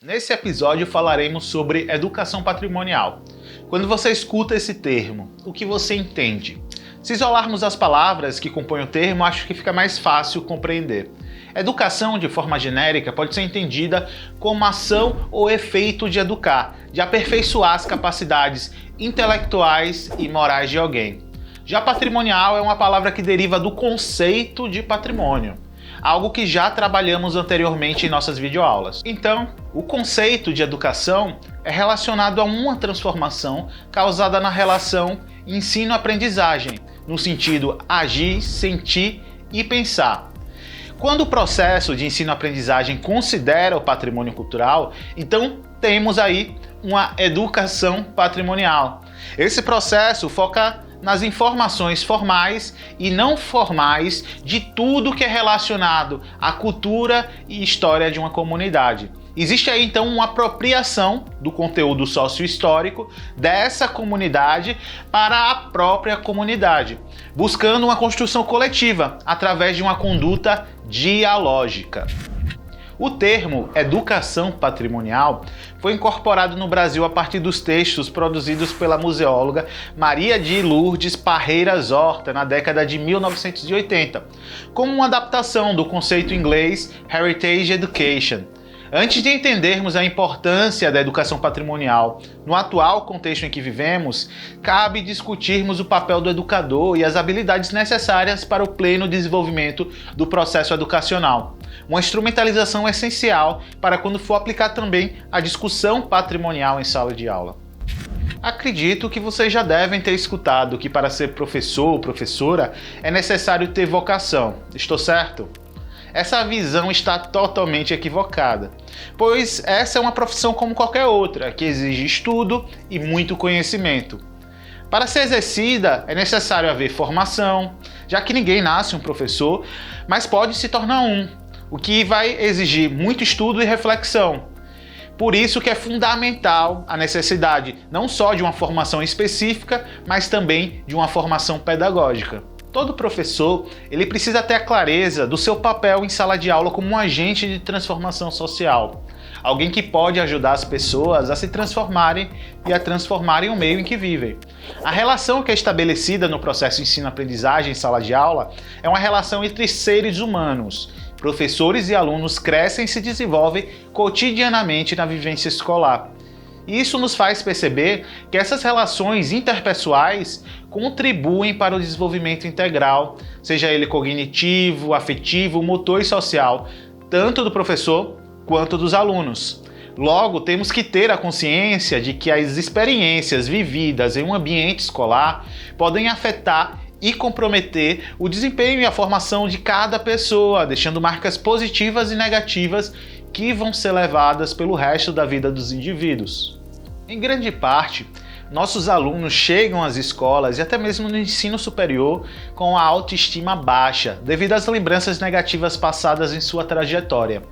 Nesse episódio falaremos sobre educação patrimonial. Quando você escuta esse termo, o que você entende? Se isolarmos as palavras que compõem o termo, acho que fica mais fácil compreender. Educação, de forma genérica, pode ser entendida como ação ou efeito de educar, de aperfeiçoar as capacidades intelectuais e morais de alguém. Já patrimonial é uma palavra que deriva do conceito de patrimônio, algo que já trabalhamos anteriormente em nossas videoaulas. Então, o conceito de educação é relacionado a uma transformação causada na relação ensino-aprendizagem, no sentido agir, sentir e pensar. Quando o processo de ensino-aprendizagem considera o patrimônio cultural, então temos aí uma educação patrimonial. Esse processo foca nas informações formais e não formais de tudo que é relacionado à cultura e história de uma comunidade. Existe aí então uma apropriação do conteúdo sócio-histórico dessa comunidade para a própria comunidade, buscando uma construção coletiva através de uma conduta dialógica. O termo educação patrimonial foi incorporado no Brasil a partir dos textos produzidos pela museóloga Maria de Lourdes Parreiras Horta na década de 1980, como uma adaptação do conceito inglês Heritage Education. Antes de entendermos a importância da educação patrimonial no atual contexto em que vivemos, cabe discutirmos o papel do educador e as habilidades necessárias para o pleno desenvolvimento do processo educacional. Uma instrumentalização essencial para quando for aplicar também a discussão patrimonial em sala de aula. Acredito que vocês já devem ter escutado que para ser professor ou professora é necessário ter vocação. Estou certo? Essa visão está totalmente equivocada, pois essa é uma profissão como qualquer outra, que exige estudo e muito conhecimento. Para ser exercida, é necessário haver formação, já que ninguém nasce um professor, mas pode se tornar um, o que vai exigir muito estudo e reflexão. Por isso que é fundamental a necessidade não só de uma formação específica, mas também de uma formação pedagógica. Todo professor, ele precisa ter a clareza do seu papel em sala de aula como um agente de transformação social. Alguém que pode ajudar as pessoas a se transformarem e a transformarem o meio em que vivem. A relação que é estabelecida no processo de ensino-aprendizagem em sala de aula é uma relação entre seres humanos. Professores e alunos crescem e se desenvolvem cotidianamente na vivência escolar. Isso nos faz perceber que essas relações interpessoais contribuem para o desenvolvimento integral, seja ele cognitivo, afetivo, motor e social, tanto do professor quanto dos alunos. Logo, temos que ter a consciência de que as experiências vividas em um ambiente escolar podem afetar e comprometer o desempenho e a formação de cada pessoa, deixando marcas positivas e negativas que vão ser levadas pelo resto da vida dos indivíduos. Em grande parte, nossos alunos chegam às escolas e até mesmo no ensino superior com a autoestima baixa, devido às lembranças negativas passadas em sua trajetória.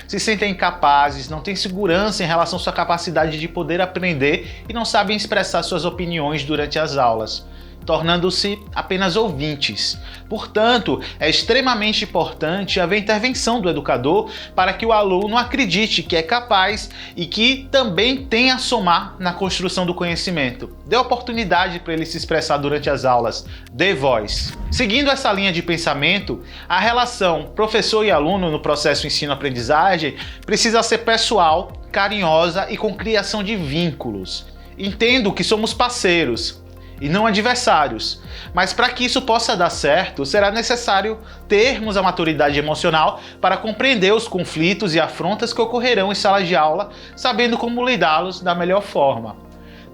Se sentem incapazes, não têm segurança em relação à sua capacidade de poder aprender e não sabem expressar suas opiniões durante as aulas, tornando-se apenas ouvintes. Portanto, é extremamente importante haver intervenção do educador para que o aluno acredite que é capaz e que também tem a somar na construção do conhecimento. Dê oportunidade para ele se expressar durante as aulas, dê voz. Seguindo essa linha de pensamento, a relação professor e aluno no processo ensino-aprendizagem precisa ser pessoal, carinhosa e com criação de vínculos. Entendo que somos parceiros. e não adversários. Mas para que isso possa dar certo, será necessário termos a maturidade emocional para compreender os conflitos e afrontas que ocorrerão em sala de aula, sabendo como lidá-los da melhor forma.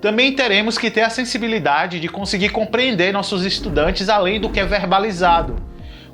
Também teremos que ter a sensibilidade de conseguir compreender nossos estudantes além do que é verbalizado,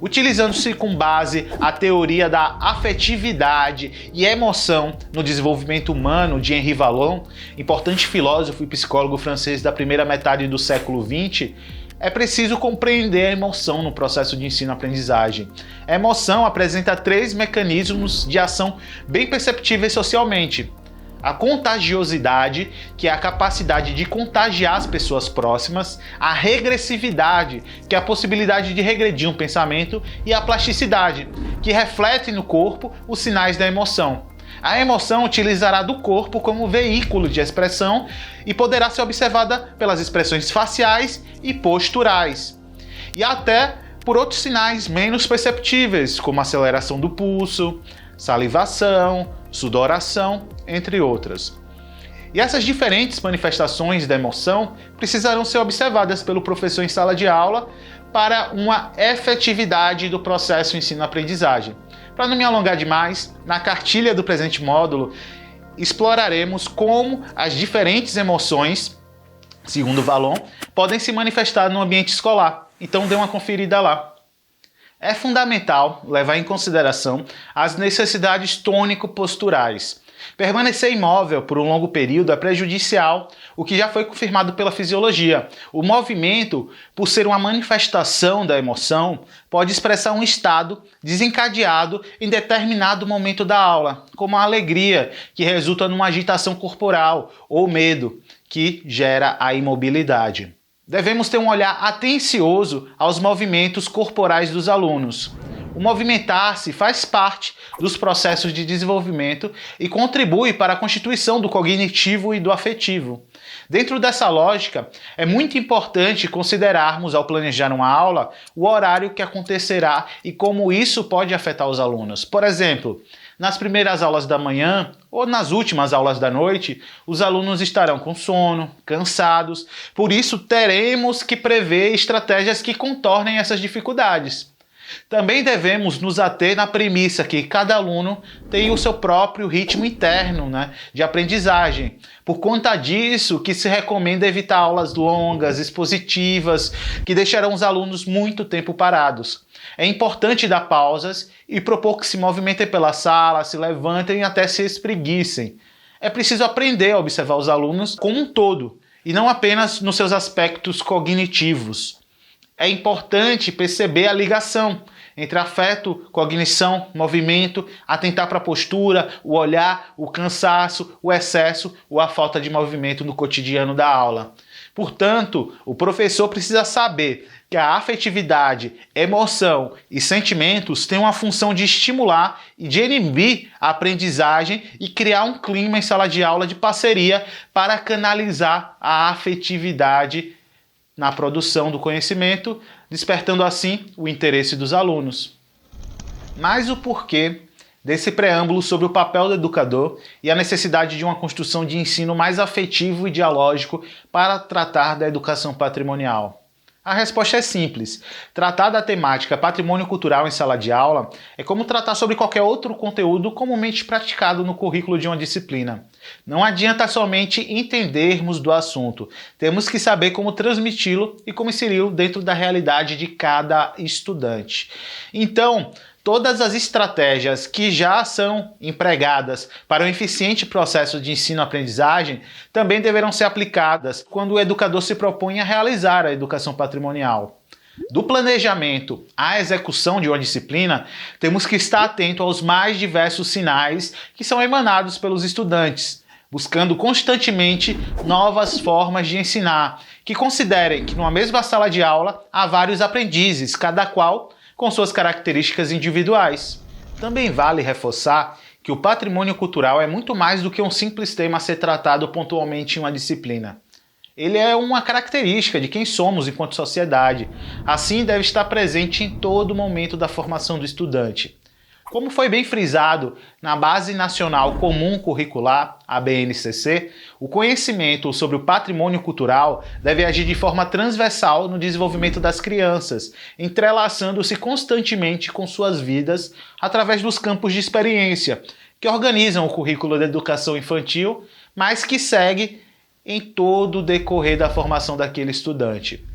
utilizando-se com base a teoria da afetividade e emoção no desenvolvimento humano de Henri Vallon, importante filósofo e psicólogo francês da primeira metade do século XX. É preciso compreender a emoção no processo de ensino-aprendizagem. A emoção apresenta 3 mecanismos de ação bem perceptíveis socialmente. A contagiosidade, que é a capacidade de contagiar as pessoas próximas, a regressividade, que é a possibilidade de regredir um pensamento, e a plasticidade, que reflete no corpo os sinais da emoção. A emoção utilizará do corpo como veículo de expressão e poderá ser observada pelas expressões faciais e posturais, e até por outros sinais menos perceptíveis, como aceleração do pulso, salivação, sudoração, entre outras. E essas diferentes manifestações da emoção precisarão ser observadas pelo professor em sala de aula para uma efetividade do processo ensino-aprendizagem. Para não me alongar demais, na cartilha do presente módulo exploraremos como as diferentes emoções, segundo Vallon, podem se manifestar no ambiente escolar. Então dê uma conferida lá. É fundamental levar em consideração as necessidades tônico-posturais. Permanecer imóvel por um longo período é prejudicial, o que já foi confirmado pela fisiologia. O movimento, por ser uma manifestação da emoção, pode expressar um estado desencadeado em determinado momento da aula, como a alegria, que resulta numa agitação corporal, ou medo, que gera a imobilidade. Devemos ter um olhar atencioso aos movimentos corporais dos alunos. O movimentar-se faz parte dos processos de desenvolvimento e contribui para a constituição do cognitivo e do afetivo. Dentro dessa lógica, é muito importante considerarmos, ao planejar uma aula, o horário que acontecerá e como isso pode afetar os alunos. Por exemplo, nas primeiras aulas da manhã ou nas últimas aulas da noite, os alunos estarão com sono, cansados, por isso teremos que prever estratégias que contornem essas dificuldades. Também devemos nos ater na premissa que cada aluno tem o seu próprio ritmo interno, de aprendizagem. Por conta disso, que se recomenda evitar aulas longas, expositivas, que deixarão os alunos muito tempo parados. É importante dar pausas e propor que se movimentem pela sala, se levantem e até se espreguicem. É preciso aprender a observar os alunos como um todo, e não apenas nos seus aspectos cognitivos. É importante perceber a ligação entre afeto, cognição, movimento, atentar para a postura, o olhar, o cansaço, o excesso ou a falta de movimento no cotidiano da aula. Portanto, o professor precisa saber que a afetividade, emoção e sentimentos têm uma função de estimular e de inibir a aprendizagem e criar um clima em sala de aula de parceria para canalizar a afetividade na produção do conhecimento, despertando assim o interesse dos alunos. Mas o porquê desse preâmbulo sobre o papel do educador e a necessidade de uma construção de ensino mais afetivo e dialógico para tratar da educação patrimonial? A resposta é simples. Tratar da temática patrimônio cultural em sala de aula é como tratar sobre qualquer outro conteúdo comumente praticado no currículo de uma disciplina. Não adianta somente entendermos do assunto, temos que saber como transmiti-lo e como inseri-lo dentro da realidade de cada estudante. Então, todas as estratégias que já são empregadas para um eficiente processo de ensino-aprendizagem também deverão ser aplicadas quando o educador se propõe a realizar a educação patrimonial. Do planejamento à execução de uma disciplina, temos que estar atento aos mais diversos sinais que são emanados pelos estudantes, buscando constantemente novas formas de ensinar, que considerem que numa mesma sala de aula há vários aprendizes, cada qual com suas características individuais. Também vale reforçar que o patrimônio cultural é muito mais do que um simples tema a ser tratado pontualmente em uma disciplina. Ele é uma característica de quem somos enquanto sociedade. Assim, deve estar presente em todo momento da formação do estudante. Como foi bem frisado na Base Nacional Comum Curricular, a BNCC, o conhecimento sobre o patrimônio cultural deve agir de forma transversal no desenvolvimento das crianças, entrelaçando-se constantemente com suas vidas através dos campos de experiência, que organizam o currículo da educação infantil, mas que segue em todo o decorrer da formação daquele estudante.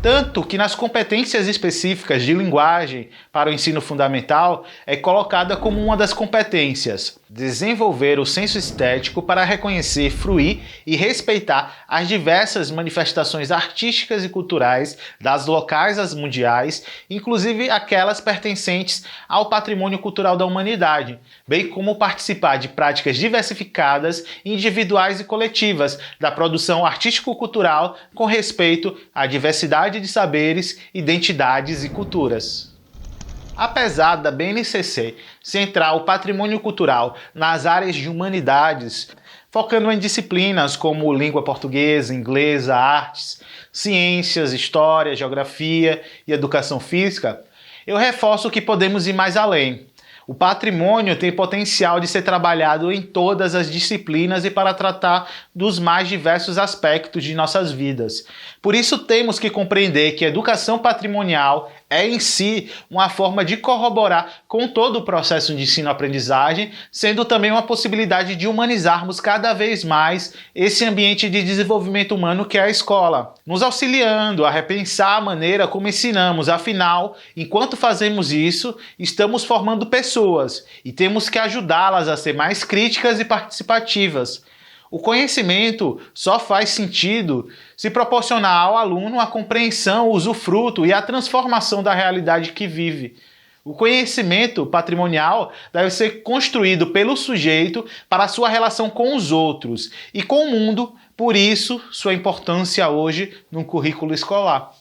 Tanto que nas competências específicas de linguagem para o ensino fundamental é colocada como uma das competências desenvolver o senso estético para reconhecer, fruir e respeitar as diversas manifestações artísticas e culturais das locais às mundiais, inclusive aquelas pertencentes ao patrimônio cultural da humanidade, bem como participar de práticas diversificadas, individuais e coletivas da produção artístico-cultural com respeito à diversidade de saberes, identidades e culturas. Apesar da BNCC centrar o patrimônio cultural nas áreas de humanidades, focando em disciplinas como língua portuguesa, inglesa, artes, ciências, história, geografia e educação física, eu reforço que podemos ir mais além. O patrimônio tem potencial de ser trabalhado em todas as disciplinas e para tratar dos mais diversos aspectos de nossas vidas. Por isso temos que compreender que a educação patrimonial é em si uma forma de corroborar com todo o processo de ensino-aprendizagem, sendo também uma possibilidade de humanizarmos cada vez mais esse ambiente de desenvolvimento humano que é a escola, nos auxiliando a repensar a maneira como ensinamos. Afinal, enquanto fazemos isso, estamos formando pessoas e temos que ajudá-las a ser mais críticas e participativas. O conhecimento só faz sentido se proporcionar ao aluno a compreensão, o usufruto e a transformação da realidade que vive. O conhecimento patrimonial deve ser construído pelo sujeito para a sua relação com os outros e com o mundo, por isso sua importância hoje no currículo escolar.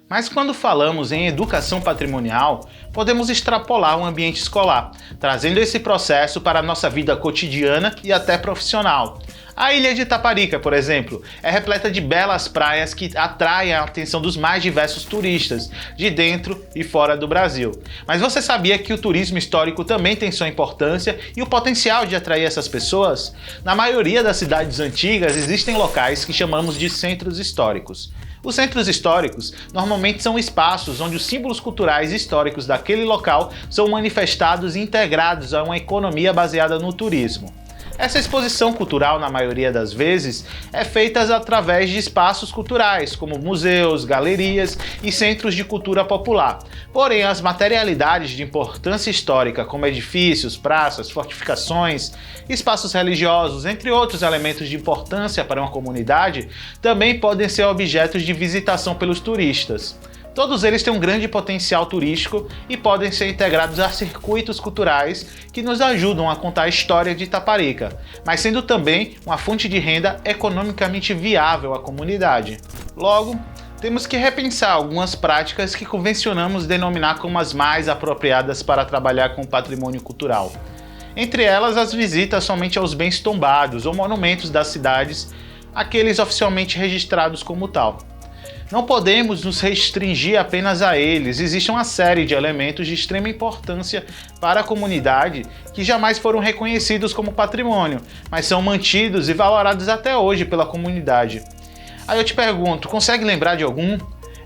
Mas quando falamos em educação patrimonial, podemos extrapolar o ambiente escolar, trazendo esse processo para a nossa vida cotidiana e até profissional. A ilha de Itaparica, por exemplo, é repleta de belas praias que atraem a atenção dos mais diversos turistas, de dentro e fora do Brasil. Mas você sabia que o turismo histórico também tem sua importância e o potencial de atrair essas pessoas? Na maioria das cidades antigas existem locais que chamamos de centros históricos. Os centros históricos normalmente são espaços onde os símbolos culturais históricos daquele local são manifestados e integrados a uma economia baseada no turismo. Essa exposição cultural, na maioria das vezes, é feita através de espaços culturais, como museus, galerias e centros de cultura popular. Porém, as materialidades de importância histórica, como edifícios, praças, fortificações, espaços religiosos, entre outros elementos de importância para uma comunidade, também podem ser objetos de visitação pelos turistas. Todos eles têm um grande potencial turístico e podem ser integrados a circuitos culturais que nos ajudam a contar a história de Itaparica, mas sendo também uma fonte de renda economicamente viável à comunidade. Logo, temos que repensar algumas práticas que convencionamos denominar como as mais apropriadas para trabalhar com o patrimônio cultural. Entre elas, as visitas somente aos bens tombados ou monumentos das cidades, aqueles oficialmente registrados como tal. Não podemos nos restringir apenas a eles, existe uma série de elementos de extrema importância para a comunidade que jamais foram reconhecidos como patrimônio, mas são mantidos e valorados até hoje pela comunidade. Aí eu te pergunto, consegue lembrar de algum?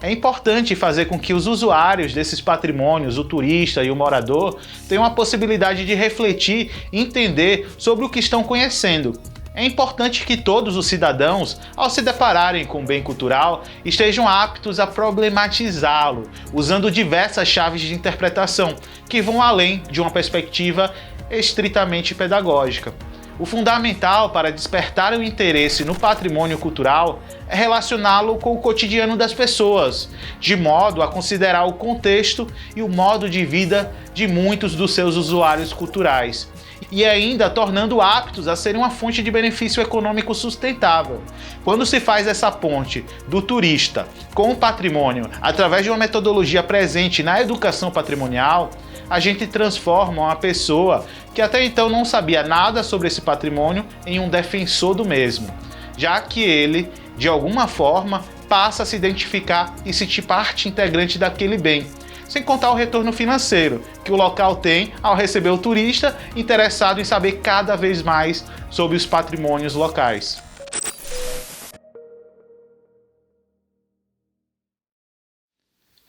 É importante fazer com que os usuários desses patrimônios, o turista e o morador, tenham a possibilidade de refletir e entender sobre o que estão conhecendo. É importante que todos os cidadãos, ao se depararem com o bem cultural, estejam aptos a problematizá-lo, usando diversas chaves de interpretação, que vão além de uma perspectiva estritamente pedagógica. O fundamental para despertar o interesse no patrimônio cultural é relacioná-lo com o cotidiano das pessoas, de modo a considerar o contexto e o modo de vida de muitos dos seus usuários culturais, e ainda tornando aptos a serem uma fonte de benefício econômico sustentável. Quando se faz essa ponte do turista com o patrimônio através de uma metodologia presente na educação patrimonial, a gente transforma uma pessoa que até então não sabia nada sobre esse patrimônio em um defensor do mesmo, já que ele, de alguma forma, passa a se identificar e se sentir parte integrante daquele bem, sem contar o retorno financeiro que o local tem ao receber o turista interessado em saber cada vez mais sobre os patrimônios locais.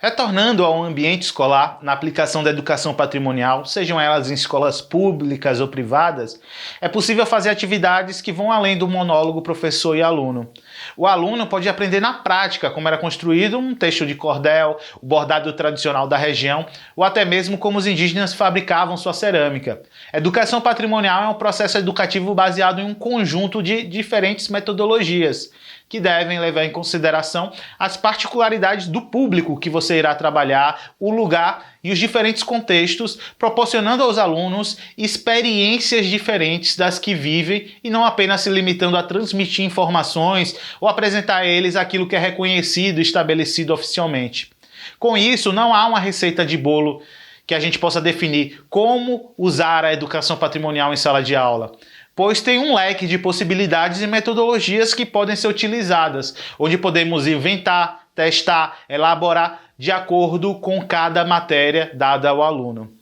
Retornando ao ambiente escolar, na aplicação da educação patrimonial, sejam elas em escolas públicas ou privadas, é possível fazer atividades que vão além do monólogo professor e aluno. O aluno pode aprender na prática como era construído um texto de cordel, o bordado tradicional da região, ou até mesmo como os indígenas fabricavam sua cerâmica. Educação patrimonial é um processo educativo baseado em um conjunto de diferentes metodologias, que devem levar em consideração as particularidades do público que você irá trabalhar, o lugar e os diferentes contextos, proporcionando aos alunos experiências diferentes das que vivem e não apenas se limitando a transmitir informações ou apresentar a eles aquilo que é reconhecido e estabelecido oficialmente. Com isso, não há uma receita de bolo que a gente possa definir como usar a educação patrimonial em sala de aula, pois tem um leque de possibilidades e metodologias que podem ser utilizadas, onde podemos inventar, testar, elaborar de acordo com cada matéria dada ao aluno.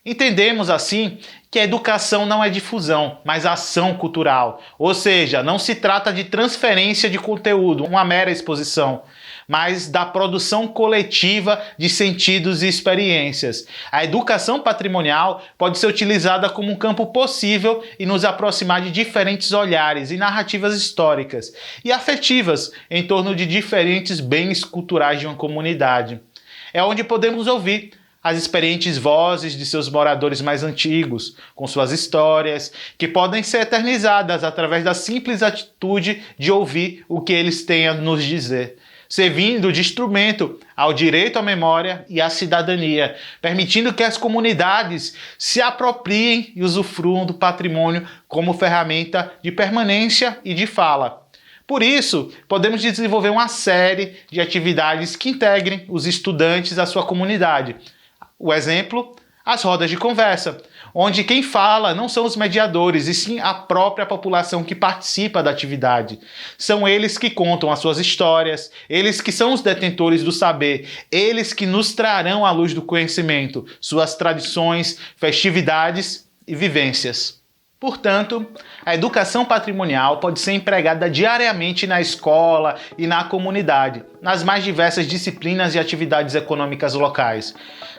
Entendemos assim que a educação não é difusão, mas ação cultural, ou seja, não se trata de transferência de conteúdo, uma mera exposição, mas da produção coletiva de sentidos e experiências. A educação patrimonial pode ser utilizada como um campo possível e nos aproximar de diferentes olhares e narrativas históricas e afetivas em torno de diferentes bens culturais de uma comunidade. É onde podemos ouvir as experientes vozes de seus moradores mais antigos, com suas histórias, que podem ser eternizadas através da simples atitude de ouvir o que eles têm a nos dizer, servindo de instrumento ao direito à memória e à cidadania, permitindo que as comunidades se apropriem e usufruam do patrimônio como ferramenta de permanência e de fala. Por isso, podemos desenvolver uma série de atividades que integrem os estudantes à sua comunidade. O exemplo, as rodas de conversa, onde quem fala não são os mediadores, e sim a própria população que participa da atividade. São eles que contam as suas histórias, eles que são os detentores do saber, eles que nos trarão à luz do conhecimento, suas tradições, festividades e vivências. Portanto, a educação patrimonial pode ser empregada diariamente na escola e na comunidade, nas mais diversas disciplinas e atividades econômicas locais.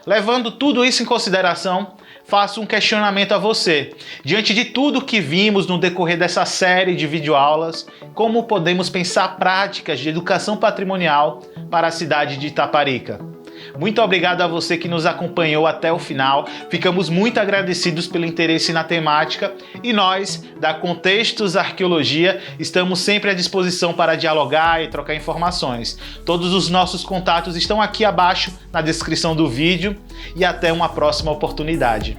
Levando tudo isso em consideração, faço um questionamento a você. Diante de tudo que vimos no decorrer dessa série de videoaulas, como podemos pensar práticas de educação patrimonial para a cidade de Itaparica? Muito obrigado a você que nos acompanhou até o final. Ficamos muito agradecidos pelo interesse na temática e nós, da Contextos Arqueologia, estamos sempre à disposição para dialogar e trocar informações. Todos os nossos contatos estão aqui abaixo na descrição do vídeo e até uma próxima oportunidade.